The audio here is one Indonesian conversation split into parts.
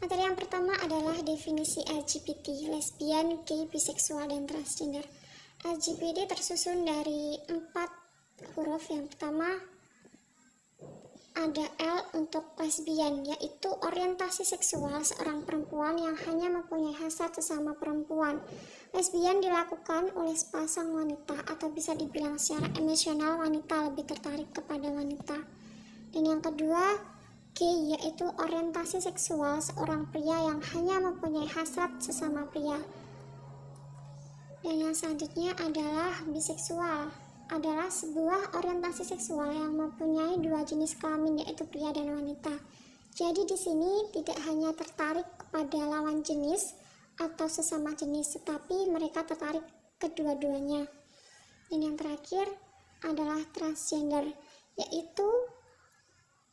Materi yang pertama adalah definisi LGBT, lesbian, gay, biseksual, dan transgender. LGBT tersusun dari 4 huruf. Yang pertama ada L untuk lesbian, yaitu orientasi seksual seorang perempuan yang hanya mempunyai hasrat sesama perempuan. Lesbian dilakukan oleh sepasang wanita, atau bisa dibilang secara emosional wanita lebih tertarik kepada wanita. Dan yang kedua, gay, yaitu orientasi seksual seorang pria yang hanya mempunyai hasrat sesama pria. Dan yang selanjutnya adalah biseksual, adalah sebuah orientasi seksual yang mempunyai 2 jenis kelamin, yaitu pria dan wanita. Jadi di sini tidak hanya tertarik kepada lawan jenis atau sesama jenis, tetapi mereka tertarik kedua-duanya. Dan yang terakhir adalah transgender, yaitu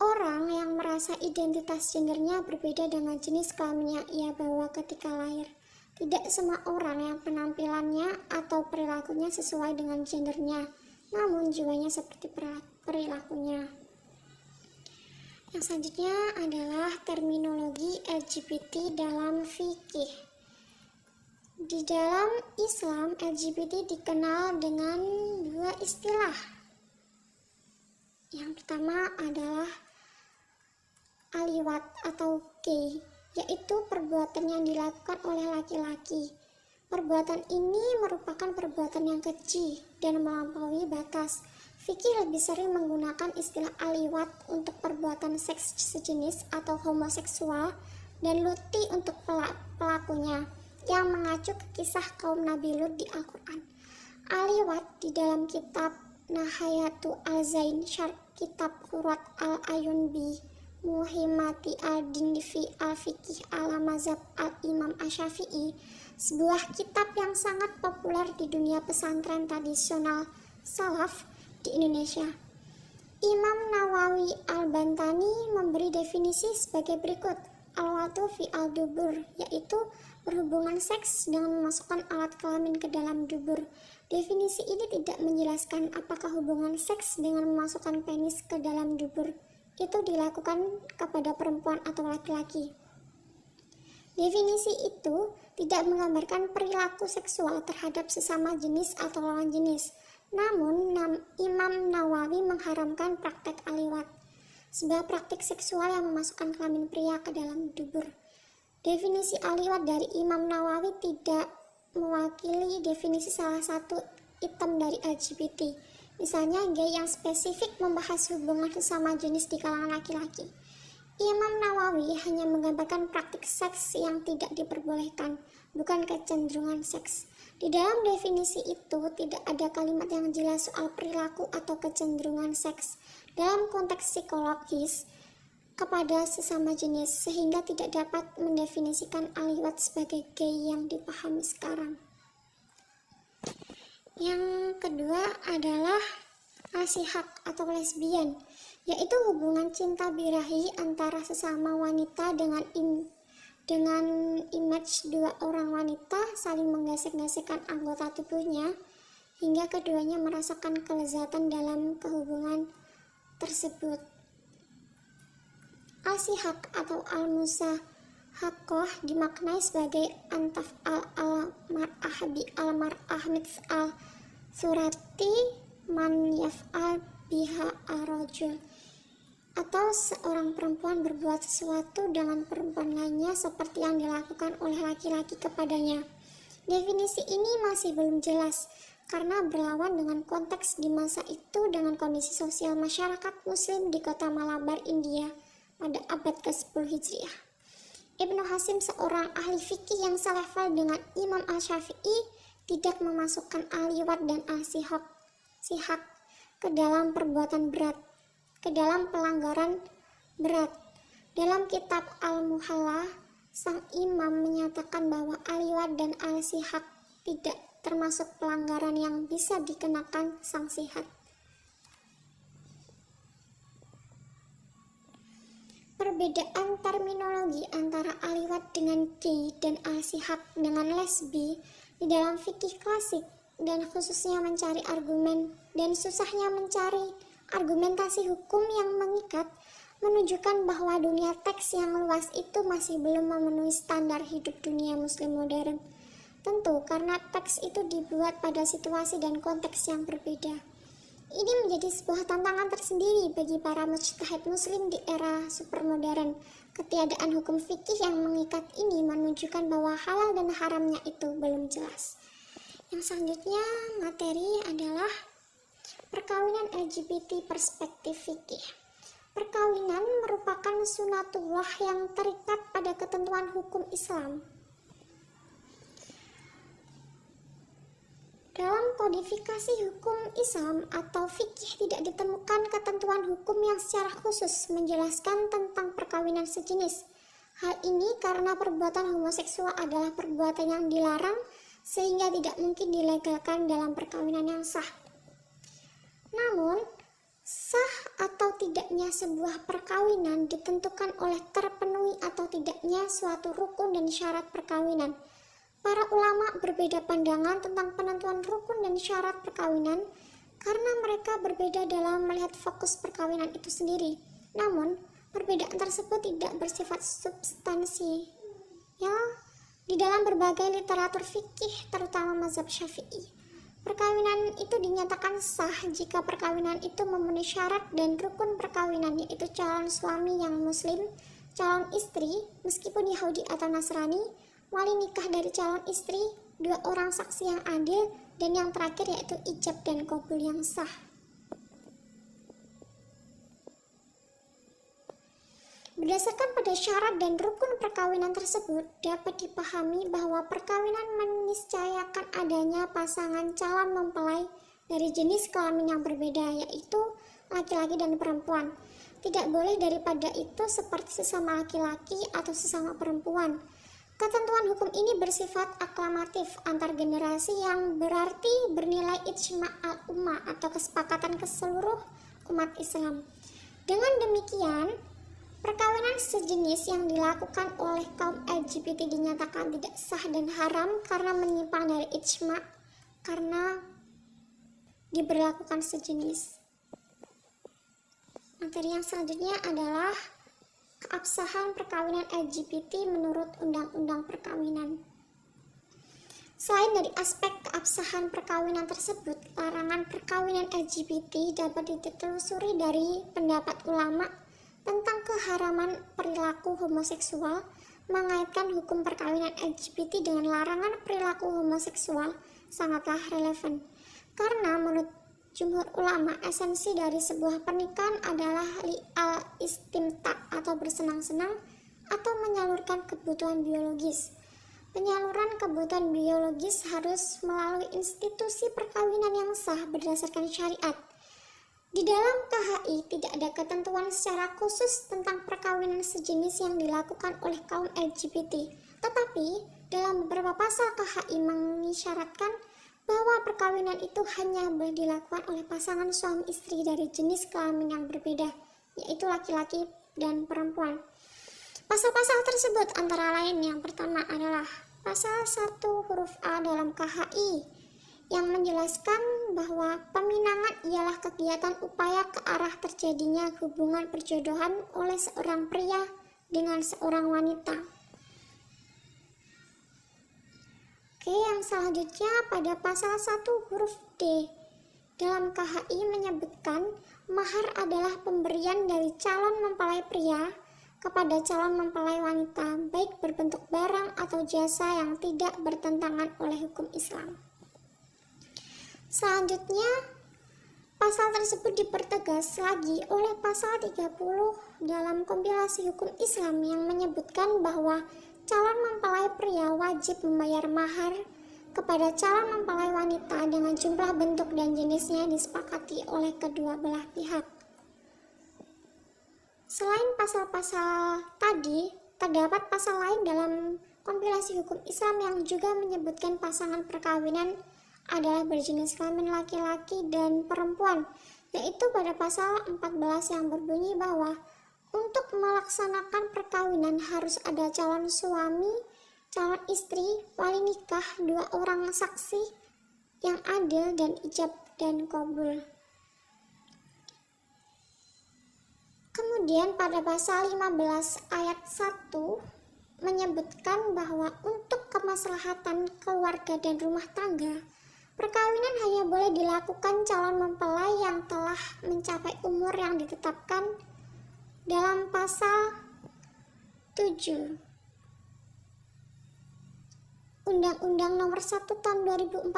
orang yang merasa identitas gendernya berbeda dengan jenis kelamin yang ia bawa ketika lahir. Tidak semua orang yang penampilannya atau perilakunya sesuai dengan gendernya, namun jiwanya seperti perilakunya. Yang selanjutnya adalah terminologi LGBT dalam fikih. Di dalam Islam, LGBT dikenal dengan 2 istilah. Yang pertama adalah aliwat atau gay, yaitu perbuatan yang dilakukan oleh laki-laki. Perbuatan ini merupakan perbuatan yang keji dan melampaui batas. Fikih lebih sering menggunakan istilah aliwat untuk perbuatan seks sejenis atau homoseksual, dan luti untuk pelakunya, yang mengacu ke kisah kaum Nabi Lut di Al-Quran. Aliwat di dalam kitab Nahayatu Al-Zain, syarh kitab Qurat Al-Ayun bi Muhimmati al-Dinfi al-Fiqih ala Mazhab al-Imam Asy-Syafi'i, sebuah kitab yang sangat populer di dunia pesantren tradisional salaf di Indonesia. Imam Nawawi Al-Bantani memberi definisi sebagai berikut: al-watu fi al-dubur, yaitu berhubungan seks dengan memasukkan alat kelamin ke dalam dubur. Definisi ini tidak menjelaskan apakah hubungan seks dengan memasukkan penis ke dalam dubur itu dilakukan kepada perempuan atau laki-laki. Definisi itu tidak menggambarkan perilaku seksual terhadap sesama jenis atau lawan jenis. Namun, Imam Nawawi mengharamkan praktek aliwat, sebuah praktik seksual yang memasukkan kelamin pria ke dalam dubur. Definisi aliwat dari Imam Nawawi tidak mewakili definisi salah satu item dari LGBT. Misalnya gay yang spesifik membahas hubungan sesama jenis di kalangan laki-laki. Imam Nawawi hanya menggambarkan praktik seks yang tidak diperbolehkan, bukan kecenderungan seks. Di dalam definisi itu tidak ada kalimat yang jelas soal perilaku atau kecenderungan seks dalam konteks psikologis kepada sesama jenis, sehingga tidak dapat mendefinisikan aliwat sebagai gay yang dipahami sekarang. Yang kedua adalah asihak atau lesbian, yaitu hubungan cinta birahi antara sesama wanita dengan image 2 orang wanita saling menggesek-gesekkan anggota tubuhnya hingga keduanya merasakan kelezatan dalam kehubungan tersebut. Asihak atau al-musahaqqah dimaknai sebagai antaf al-mar'ah bi al-mar'ah mits'al surati man yaf'al biha ar-rajul, atau seorang perempuan berbuat sesuatu dengan perempuan lainnya seperti yang dilakukan oleh laki-laki kepadanya. Definisi ini masih belum jelas karena berlawan dengan konteks di masa itu dengan kondisi sosial masyarakat muslim di kota Malabar, India pada abad ke-10 Hijriah. Ibnu Hasim, seorang ahli fikih yang selevel dengan Imam Asy-Syafi'i, tidak memasukkan aliwat dan al-sihak ke dalam perbuatan berat, ke dalam pelanggaran berat. Dalam kitab Al-Muhalla, sang imam menyatakan bahwa aliwat dan al-sihak tidak termasuk pelanggaran yang bisa dikenakan sanksi had. Perbedaan terminologi antara aliwat dengan gay dan al-sihak dengan lesbi di dalam fikih klasik, dan khususnya mencari argumen dan susahnya mencari argumentasi hukum yang mengikat, menunjukkan bahwa dunia teks yang luas itu masih belum memenuhi standar hidup dunia muslim modern. Tentu karena teks itu dibuat pada situasi dan konteks yang berbeda. Ini menjadi sebuah tantangan tersendiri bagi para mujtahid muslim di era supermodern. Ketiadaan hukum fikih yang mengikat ini menunjukkan bahwa halal dan haramnya itu belum jelas. Yang selanjutnya materi adalah perkawinan LGBT perspektif fikih. Perkawinan merupakan sunatullah yang terikat pada ketentuan hukum Islam. Dalam kodifikasi hukum Islam atau fikih tidak ditemukan ketentuan hukum yang secara khusus menjelaskan tentang perkawinan sejenis. Hal ini karena perbuatan homoseksual adalah perbuatan yang dilarang sehingga tidak mungkin dilegalkan dalam perkawinan yang sah. Namun, sah atau tidaknya sebuah perkawinan ditentukan oleh terpenuhi atau tidaknya suatu rukun dan syarat perkawinan. Para ulama berbeda pandangan tentang penentuan rukun dan syarat perkawinan karena mereka berbeda dalam melihat fokus perkawinan itu sendiri. Namun, perbedaan tersebut tidak bersifat substansi. Ya, di dalam berbagai literatur fikih, terutama mazhab Syafi'i, perkawinan itu dinyatakan sah jika perkawinan itu memenuhi syarat dan rukun perkawinan, yaitu calon suami yang muslim, calon istri meskipun Yahudi atau Nasrani, wali nikah dari calon istri, 2 orang saksi yang adil, dan yang terakhir yaitu ijab dan qabul yang sah. Berdasarkan pada syarat dan rukun perkawinan tersebut, dapat dipahami bahwa perkawinan meniscayakan adanya pasangan calon mempelai dari jenis kelamin yang berbeda, yaitu laki-laki dan perempuan. Tidak boleh daripada itu seperti sesama laki-laki atau sesama perempuan. Ketentuan hukum ini bersifat aklamatif antar generasi yang berarti bernilai ijma' al-ummah atau kesepakatan keseluruh umat Islam. Dengan demikian, perkawinan sejenis yang dilakukan oleh kaum LGBT dinyatakan tidak sah dan haram karena menyimpang dari ijma' karena diberlakukan sejenis. Materi yang selanjutnya adalah keabsahan perkawinan LGBT menurut Undang-Undang Perkawinan. Selain dari aspek keabsahan perkawinan tersebut, larangan perkawinan LGBT dapat ditelusuri dari pendapat ulama tentang keharaman perilaku homoseksual. Mengaitkan hukum perkawinan LGBT dengan larangan perilaku homoseksual sangatlah relevan, karena menurut jumhur ulama, esensi dari sebuah pernikahan adalah li'al istimta atau bersenang-senang atau menyalurkan kebutuhan biologis. Penyaluran kebutuhan biologis harus melalui institusi perkawinan yang sah berdasarkan syariat. Di dalam KHI tidak ada ketentuan secara khusus tentang perkawinan sejenis yang dilakukan oleh kaum LGBT, tetapi dalam beberapa pasal KHI mengisyaratkan bahwa perkawinan itu hanya boleh dilakukan oleh pasangan suami istri dari jenis kelamin yang berbeda, yaitu laki-laki dan perempuan. Pasal-pasal tersebut antara lain yang pertama adalah pasal 1 huruf A dalam KHI yang menjelaskan bahwa peminangan ialah kegiatan upaya ke arah terjadinya hubungan perjodohan oleh seorang pria dengan seorang wanita. Yang selanjutnya pada pasal 1 huruf D dalam KHI menyebutkan mahar adalah pemberian dari calon mempelai pria kepada calon mempelai wanita, baik berbentuk barang atau jasa yang tidak bertentangan oleh hukum Islam. Selanjutnya, pasal tersebut dipertegas lagi oleh pasal 30 dalam kompilasi hukum Islam yang menyebutkan bahwa calon mempelai pria wajib membayar mahar kepada calon mempelai wanita dengan jumlah bentuk dan jenisnya disepakati oleh kedua belah pihak. Selain pasal-pasal tadi, terdapat pasal lain dalam kompilasi hukum Islam yang juga menyebutkan pasangan perkawinan adalah berjenis kelamin laki-laki dan perempuan, yaitu pada pasal 14 yang berbunyi bahwa untuk melaksanakan perkawinan harus ada calon suami, calon istri, wali nikah, 2 orang saksi yang adil, dan ijab dan qabul. Kemudian pada pasal 15 ayat 1 menyebutkan bahwa untuk kemaslahatan keluarga dan rumah tangga, perkawinan hanya boleh dilakukan calon mempelai yang telah mencapai umur yang ditetapkan dalam pasal 7 Undang-Undang Nomor 1 Tahun 2014,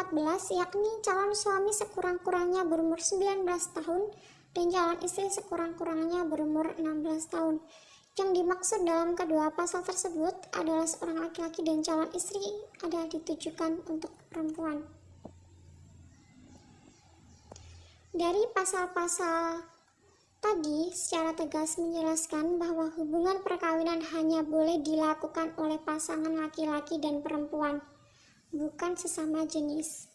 yakni calon suami sekurang-kurangnya berumur 19 tahun dan calon istri sekurang-kurangnya berumur 16 tahun. Yang dimaksud dalam kedua pasal tersebut adalah seorang laki-laki dan calon istri adalah ditujukan untuk perempuan. Dari pasal-pasal tadi secara tegas menjelaskan bahwa hubungan perkawinan hanya boleh dilakukan oleh pasangan laki-laki dan perempuan, bukan sesama jenis.